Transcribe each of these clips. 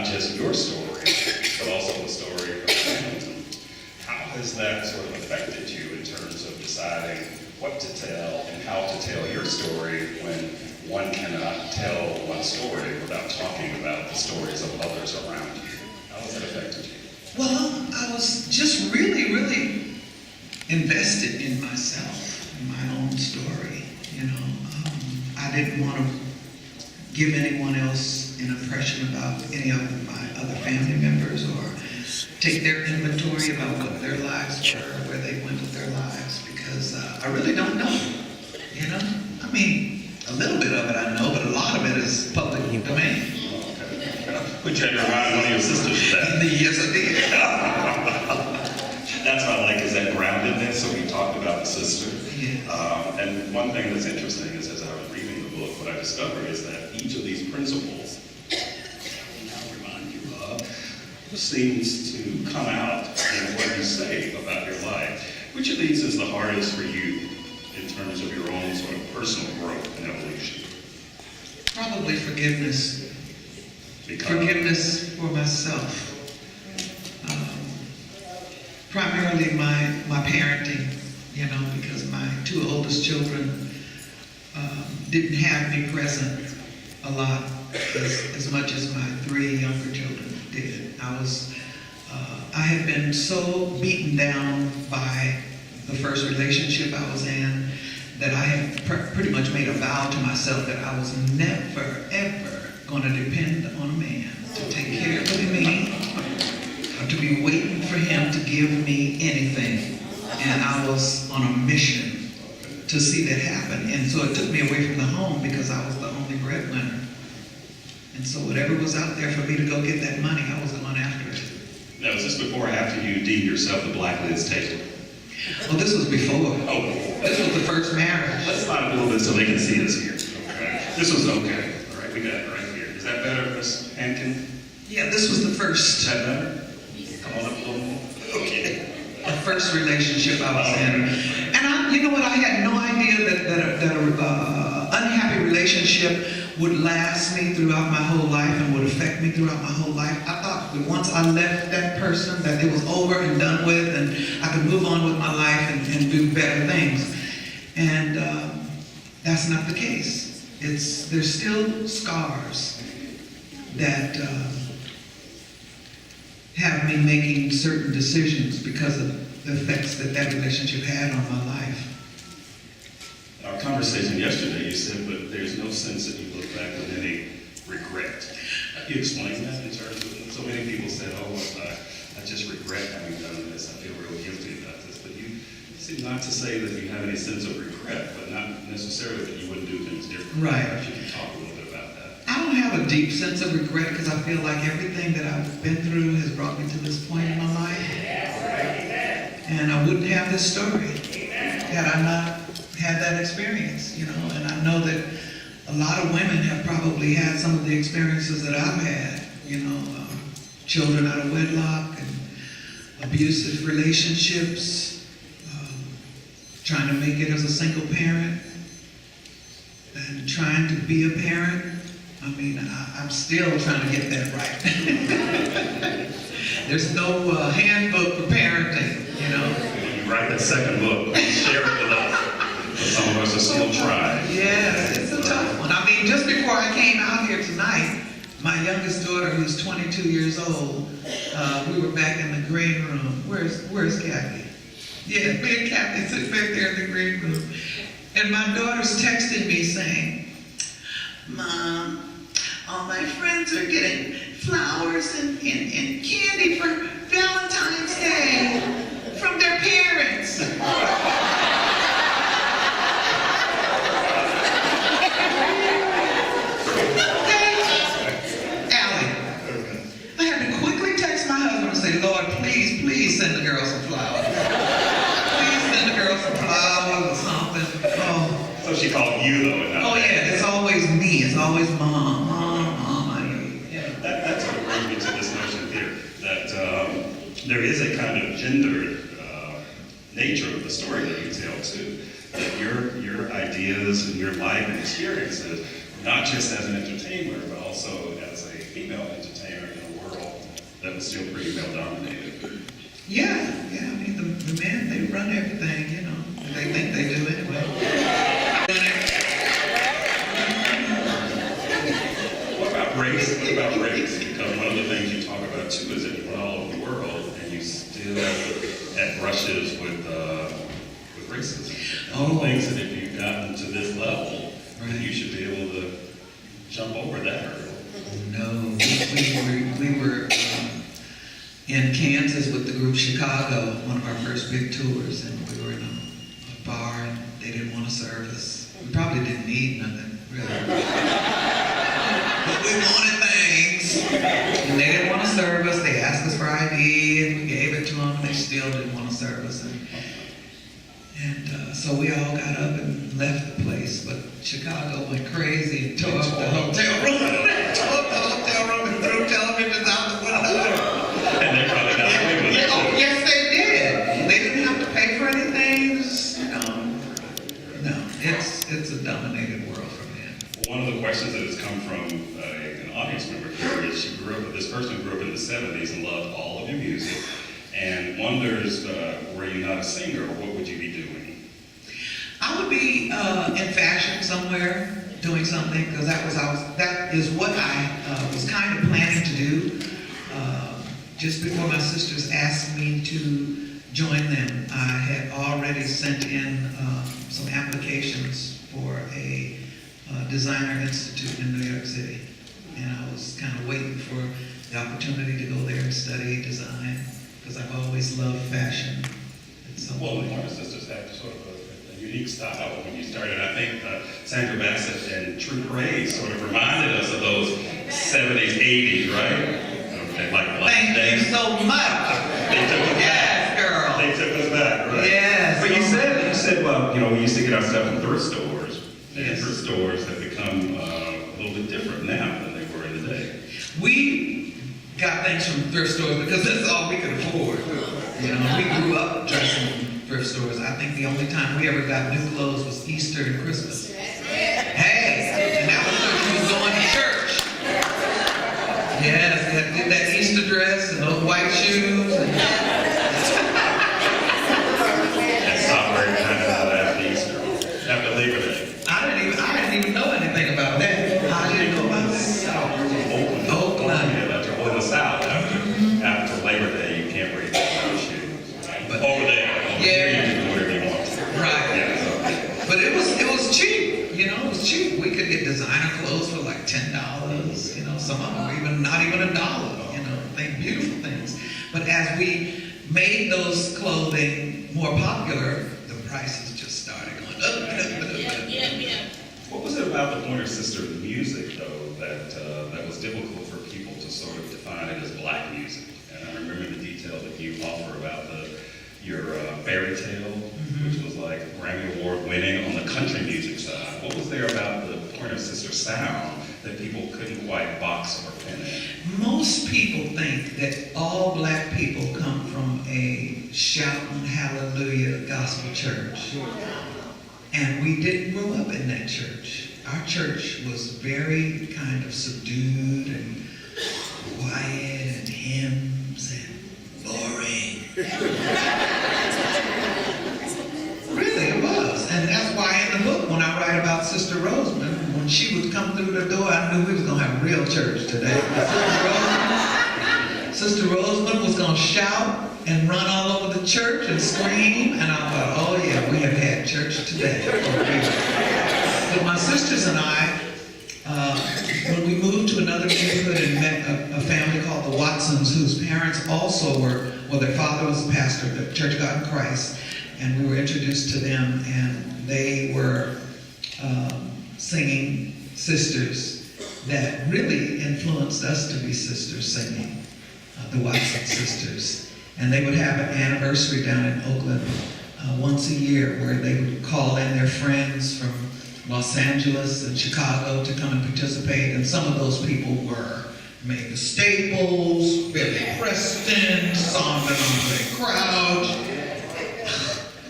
just your story, but also the story of Hamilton. How has that sort of affected you in terms of deciding what to tell and how to tell your story when one cannot tell one story without talking about the stories of others around you? How has that affected you? Well, I was just really, really invested in myself, in my own story. I didn't want to give anyone else an impression about any of my other family members or take their inventory about what their lives were, where they went with their lives, because I really don't know. I mean, a little bit of it I know, but a lot of it is public domain. Would you ever remind one of your sisters of that? Yes, I did. That's what I like, is that groundedness. So we talked about the sister. Yes. And one thing that's interesting is, as I was reading the book, what I discovered is that each of these principles I'll remind you of seems to come out in what you say about your life. Which of these is the hardest for you in terms of your own sort of personal growth and evolution? Probably forgiveness. Forgiveness for myself. Primarily my parenting, because my two oldest children didn't have me present a lot as much as my three younger children did. I had been so beaten down by the first relationship I was in that I had pretty much made a vow to myself that I was never, ever going to depend on a man to take care of me, or to be waiting for him to give me anything. And I was on a mission to see that happen. And so it took me away from the home because I was the only breadwinner. And so whatever was out there for me to go get that money, I was going after it. Now, was this before or after you deemed yourself the Black Liz Taylor? Well, this was before. Oh. This was the first marriage. Let's slide a little bit so they can see us here. Okay. This was okay. All right, we got it right here. Is that better, Miss Hankin? Yeah, this was the first. Is that better? Come on up a little more. Okay. The first relationship I was in. And you know what, I had no idea that an unhappy relationship would last me throughout my whole life and would affect me throughout my whole life. I thought that once I left that person, that it was over and done with, and I could move on with my life and do better things. And that's not the case. There's still scars that have me making certain decisions because of the effects that relationship had on my life. Our conversation yesterday, you said, but there's no sense that you look back with any regret. Can you explain that in terms of, so many people said, I just regret having done this, I feel real guilty about this, but you seem not to say that you have any sense of regret, but not necessarily that you wouldn't do things differently. Right. Perhaps you can talk a little bit about that. I don't have a deep sense of regret because I feel like everything that I've been through has brought me to this point in my life. And I wouldn't have this story had I not had that experience, and I know that a lot of women have probably had some of the experiences that I've had, children out of wedlock and abusive relationships, trying to make it as a single parent and trying to be a parent. I mean, I'm still trying to get that right. There's no handbook for parenting, When you write that second book, share it with us. Some of us are still trying. Yeah, it's a tough one. I mean, just before I came out here tonight, my youngest daughter, who's 22 years old, we were back in the green room. Where's Kathy? Yeah, me and Kathy sitting back there in the green room. And my daughter's texting me saying, Mom, all my friends are getting flowers and candy for Valentine's Day from their parents. Lord, please send the girl some flowers. Please send the girl some flowers or something. Oh. So she called you, though, and not Oh, yeah, it's always me. It's always Mom, I need. Yeah. That sort of brings me to this notion here, that there is a kind of gendered nature of the story that you tell, too. That your ideas and your life and experiences not just as an entertainer, but also as a female entertainer in a world that was still pretty male-dominated. Yeah, I mean, the men, they run everything, you know. They think they do anyway. What about race? What about race? Because one of the things you talk about too is that you went all over the world and you still had brushes with racism. And things that if you've gotten to this level, right, you should be able to jump over that hurdle. No, we were in Kansas with the group Chicago, one of our first big tours, and we were in a bar and they didn't want to serve us. We probably didn't need nothing, really. But we wanted things. And they didn't want to serve us. They asked us for ID and we gave it to them and they still didn't want to serve us. And so we all got up and left the place, but Chicago went crazy and tore up the hotel room. And threw televisions out the window. And they probably got away with it. Oh, yes, they did. They didn't have to pay for anything. Just, you know, no, it's a dominated world for men. One of the questions that has come from an audience member here is this person grew up in the 70s and loved all of your music and wonders, were you not a singer, what would you be doing? I would be in fashion somewhere doing something because that is what I was kind of planning to do. Just before my sisters asked me to join them, I had already sent in some applications for a designer institute in New York City. And I was kind of waiting for the opportunity to go there and study design because I've always loved fashion. Well, the Pointer Sisters had sort of a unique style when you started. I think Sandra Bassett and True Praise sort of reminded us of those 70s, 80s, right? Thank you so much. They took us back. Girl. They took us back, right? Yes. But you said, well, you know, we used to get our stuff in thrift stores. And yes, thrift stores have become a little bit different now than they were in the day. We got things from thrift stores because that's all we could afford. You know, we grew up dressing in thrift stores. I think the only time we ever got new clothes was Easter and Christmas. Hey, and that was when we was going to church. Yes, we had to get that Easter dress and those white shoes. And stopped wearing kind of after Easter, after Labor Day. I didn't even know anything about that. I didn't know about that. Oakland. Yeah, that's in the South. After Labor Day, you can't wear your shoes. But over there, here you can do whatever you want. Right. Yeah, so. But it was cheap. You know, it was cheap. We could get designer clothes for like $10. You know, some of them even not even $1. You know, beautiful things. But as we made those clothing more popular, the prices just started going up. Yeah. What was it about the Pointer Sisters music, though, that was difficult for people to sort of define it as black music? And I remember the detail that you offer about your fairy tale, which was like Grammy Award winning on the country music side. What was there about the Pointer Sister sound that people couldn't quite box or pin in? Most people think that all black people come from a shouting hallelujah gospel church. And we didn't grow up in that church. Our church was very kind of subdued and quiet and hymns and boring. Really, it was. And that's why in the book, when I write about Sister Rosamond, when she would come through the door, I knew we was going to have a real church today. Sister Rosamond was going to shout and run all over the church and scream, and I thought, oh yeah, we have had church today. But my sisters and I, when we moved to another neighborhood and met a family called the Watsons, whose parents also were, well, their father was a pastor of the Church of God in Christ, and we were introduced to them, and they were singing sisters that really influenced us to be sisters singing, the Watson sisters. And they would have an anniversary down in Oakland once a year where they would call in their friends from Los Angeles and Chicago to come and participate. And some of those people were Mavis Staples, Billy Preston, Sondra Andre Crouch.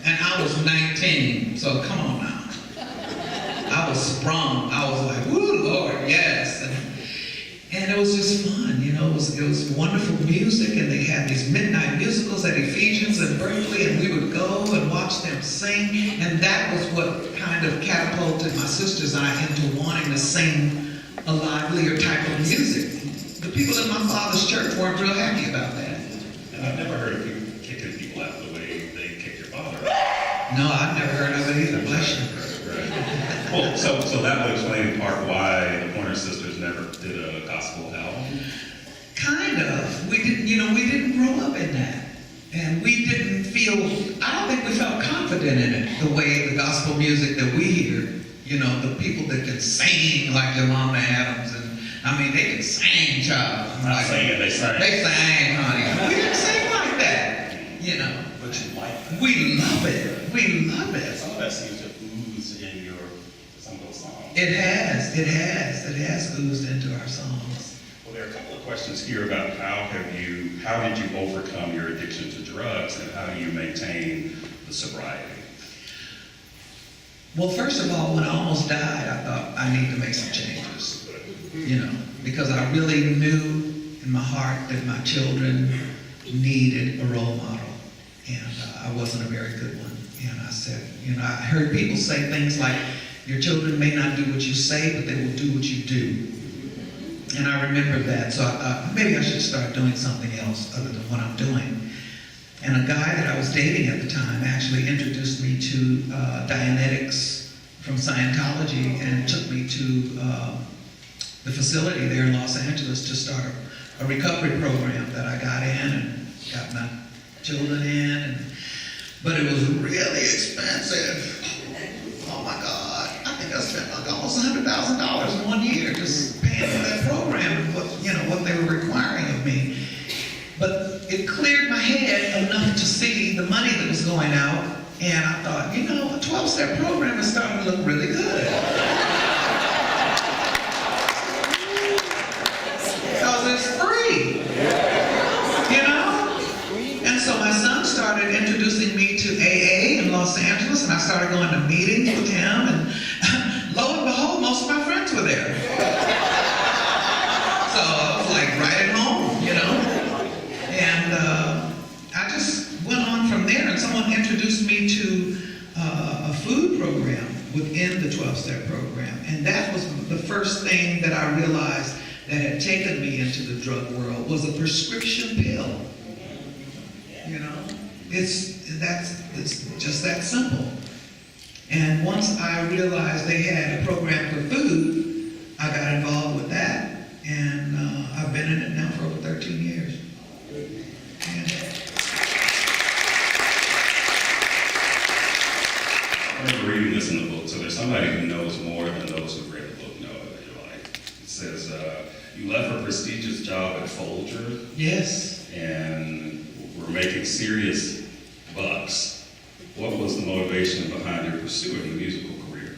And I was 19, so come on now. I was sprung. I was like, woo, Lord, yes. And it was just fun, you know. It was wonderful music, and they had these midnight musicals at Ephesians and Berkeley, and we would go and watch them sing. And that was what kind of catapulted my sisters and I into wanting to sing a livelier type of music. The people in my father's church weren't real happy about that. And I've never heard of you kicking people out the way they kicked your father out. No, I've never heard of it either. Bless you. Well, so that would explain in part why the Pointer Sisters never did a gospel album. Kind of. We didn't grow up in that. And we didn't feel, I don't think we felt confident in it, the way the gospel music that we hear, you know, the people that can sing like Yolanda Adams, and I mean, they can sing, child. Not singing, they sang. They sang, honey. We didn't sing like that, you know. But you like that. We love it. We love it. Some of that seems to ooze in some of those songs. It has oozed into our songs. Well, there are a couple of questions here about how did you overcome your addiction to drugs, and how do you maintain the sobriety? Well, first of all, when I almost died, I thought I need to make some changes, you know, because I really knew in my heart that my children needed a role model, and I wasn't a very good one. And I said, you know, I heard people say things like, your children may not do what you say, but they will do what you do. And I remembered that, so I thought, maybe I should start doing something else other than what I'm doing. And a guy that I was dating at the time actually introduced me to Dianetics from Scientology, and took me to the facility there in Los Angeles to start a recovery program that I got in and got my children in. But it was really expensive. Oh my God. I think I spent like almost $100,000 in 1 year just paying for that program and what they were requiring of me. But it cleared my head enough to see the money that was going out, and I thought, you know, a 12-step program is starting to look really good. Because it's free, you know? And so my son started introducing me to AA in Los Angeles, and I started going to meetings with him, and lo and behold, most of my friends were there. So I was like right at home, you know? And I just went on from there, and someone introduced me to a food program within the 12-step program. And that was the first thing that I realized that had taken me into the drug world, was a prescription pill. You know, it's just that simple. And once I realized they had a program for food, I got involved with that, and I've been in it now for over 13 years. I remember reading this in the book, so there's somebody who knows more than those who read the book know that you like. It says, you left a prestigious job at Folger. Yes. And were making serious bucks. What was the motivation behind your pursuing the musical career?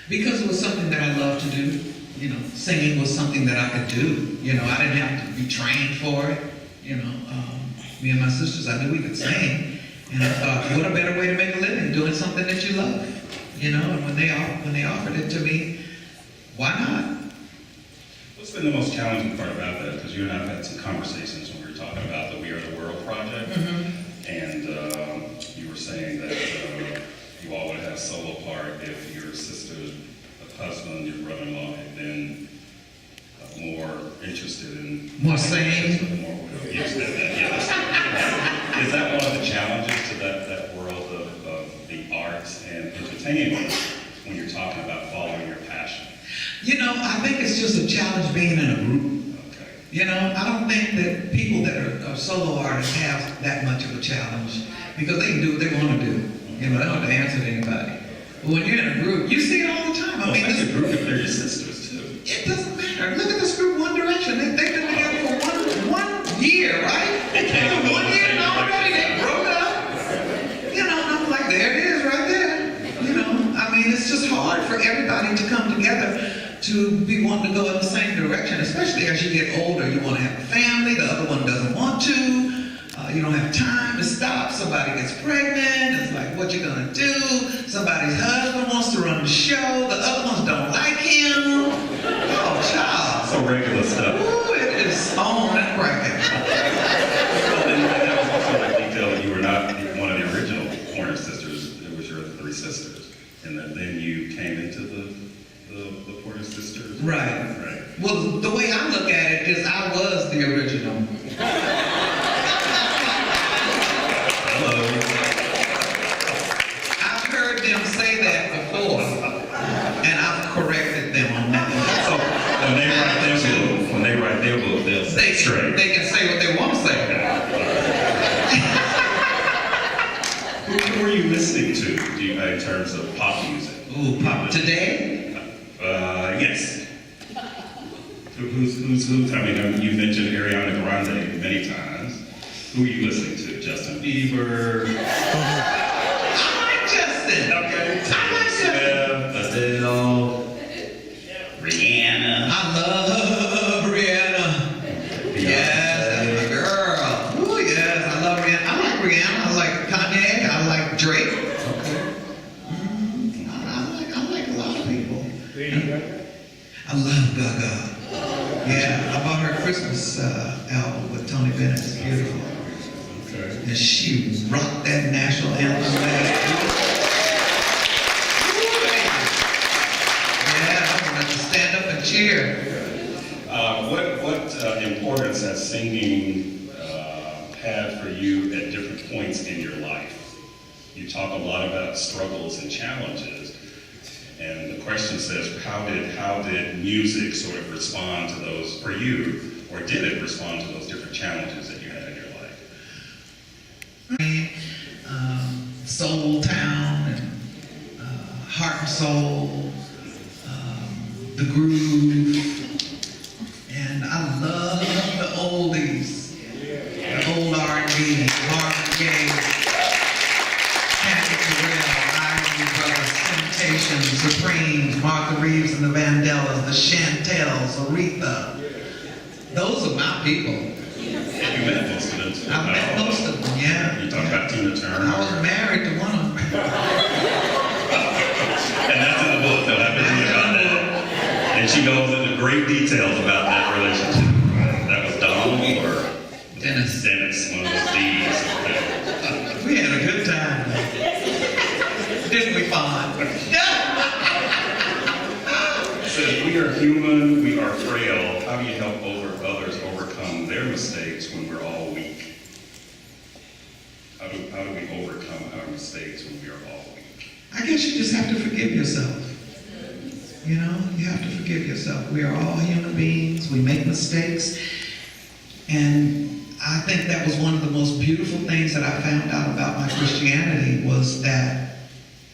Because it was something that I loved to do. You know, singing was something that I could do. You know, I didn't have to be trained for it. You know, me and my sisters, I knew we could sing. And I thought, what a better way to make a living, doing something that you love. You know, and when they offered it to me, why not? What's been the most challenging part about that? Because you and I have had some conversations when we were talking about the We Are the World project. Mm-hmm. And you were saying that you all would have a solo part if your sister's husband, your brother-in-law, had been more interested in... More sane? Yes, yes. Is that one of the challenges to that world of the arts and entertainment when you're talking about following your passion? You know, I think it's just a challenge being in a group. Okay. You know, I don't think that people that are solo artists have that much of a challenge, because they can do what they want to do. You know, they don't have to answer to anybody. But when you're in a group, you see it all the time. I mean, it's a group if they're your sisters too. It doesn't matter. Look at this group, One Direction. They've been together for one year, right? They can't go 1 year and already they broke up. You know, and I'm like, there it is right there. You know, I mean, it's just hard for everybody to come together to be wanting to go in the same direction, especially as you get older. You want to have a family, the other one doesn't want to. You don't have time to stop. Somebody gets pregnant. It's like, what you gonna do? Somebody's husband wants to run the show. The other ones don't like him. Oh, child. So regular stuff. Ooh, it is on and cracking. Well, and that was also like detail that you were not one of the original Pointer sisters. It was your three sisters. And then you came into the Pointer sisters. Right. Right. Well, the way I look at it is I was the original. Hello. I've heard them say that before, and I've corrected them on that. So when they write their book, they'll say straight. They can say what they want to say. Who are you listening to in terms of pop music? Ooh, pop today? Yes. Who's? I mean, you mentioned Ariana Grande many times. Who are you listening to? Justin Bieber. I like Justin. Okay. I like Justin. Adele. Rihanna. I love Rihanna. Yes, that's my girl. Ooh, yes, I love Rihanna. I like Rihanna. I like Kanye. I like Drake. Okay. I like a lot of people. I love Gaga. Yeah, I bought her Christmas album with Tony Bennett. It's beautiful. Okay. And she rocked that national anthem last week. Yeah, I wanted to stand up and cheer. What importance has singing had for you at different points in your life? You talk a lot about struggles and challenges, and the question says, how did music sort of respond to those for you, or did it respond to those different challenges that you had in your life? Soul Town and Heart and Soul, The Groove, and I love the oldies, the old R&B, Marvin Gaye, Kathy Terrell, Isley Brothers, Temptations, Supremes, Martha Reeves and the Vandellas, the Chantels, Aretha. Those are my people. You met most of them too. I met most of them, yeah. You talk about Tina Turner. I was married to one of them. And that's in the book, though. I've been reading about that. And she goes into great details about that relationship. That was Donald or Dennis. Dennis, one of those D's. We had a good time. Didn't we, Fawn? Says, we are human, we are frail. How do you help others overcome their mistakes when we're all weak? How do we overcome our mistakes when we are all weak? I guess you just have to forgive yourself. You know, you have to forgive yourself. We are all human beings. We make mistakes. And I think that was one of the most beautiful things that I found out about my Christianity was that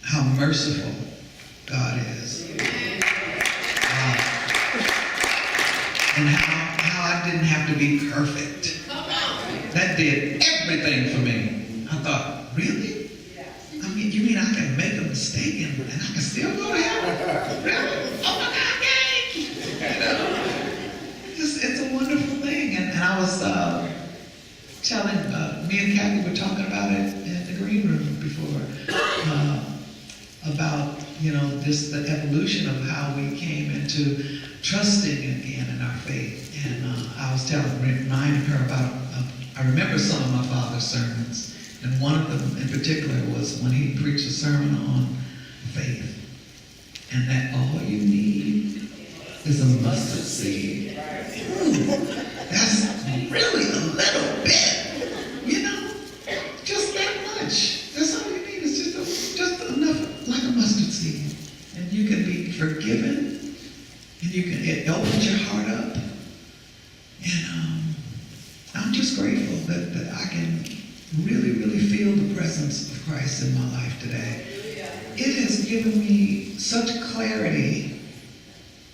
how merciful God is. And how I didn't have to be perfect. That did everything for me. I thought, really? I mean, you mean I can make a mistake and I can still go to heaven? Really? Oh my God, yay! You know? It's a wonderful thing. And I was telling, me and Kathy were talking about it in the green room before, about, you know, the evolution of how we came into trusting again in our faith. And I was reminding her about, I remember some of my father's sermons, and one of them in particular was when he preached a sermon on faith, and that all you need is a mustard seed. That's really a little bit, you know, just that much. That's all you need is just enough, like a mustard seed, and you can be forgiven. And it opens your heart up. And I'm just grateful that I can really, really feel the presence of Christ in my life today. It has given me such clarity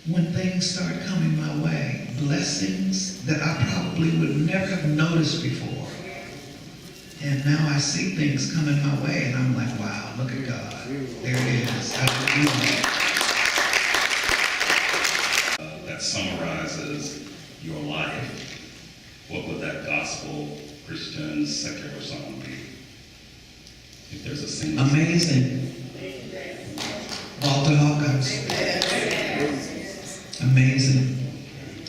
when things start coming my way. Blessings that I probably would never have noticed before. And now I see things coming my way and I'm like, wow, look at God. There it is. Hallelujah. That summarizes your life. What would that gospel Christian, secular song. If there's a single. Amazing. Walter Hawkins. Amazing.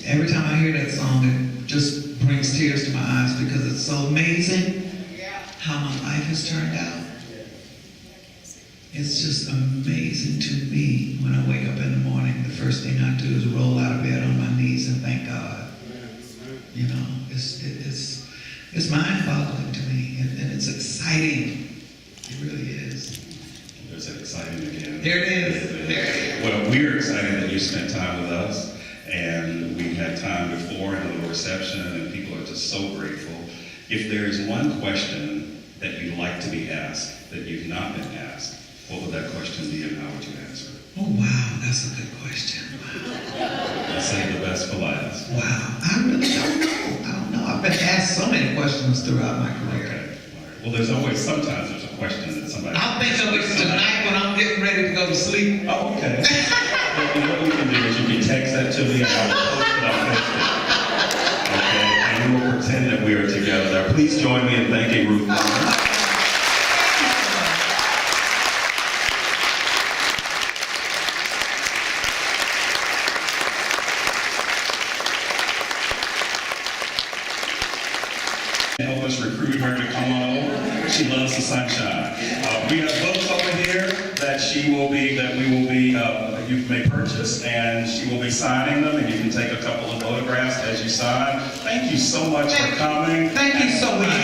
Every time I hear that song, it just brings tears to my eyes because it's so amazing how my life has turned out. It's just amazing to me when I wake up in the morning. The first thing I do is roll out of bed on my knees and thank God. You know, it's mind-boggling to me, and it's exciting. It really is. There's that exciting again. There it is. There it is. Well, we're excited that you spent time with us, and we had time before and a little reception, and people are just so grateful. If there is one question that you'd like to be asked that you've not been asked, what would that question be, and how would you answer it? Oh, wow, that's a good question. Let's save the best for last. Wow, I really don't know. I don't know. I've been asked so many questions throughout my career. Okay. All right. Well, sometimes there's a question that somebody. I'll think of it tonight when I'm getting ready to go to sleep. Oh, okay. Well, what we can do is you can text that to me, and I will post it on Facebook. Okay, and we will pretend that we are together there. Please join me in thanking Ruth Pointer. Help us recruit her to come on over. She loves the sunshine. We have books over here that you may purchase, and she will be signing them, and you can take a couple of photographs as you sign. Thank you so much for coming. Thank you so much.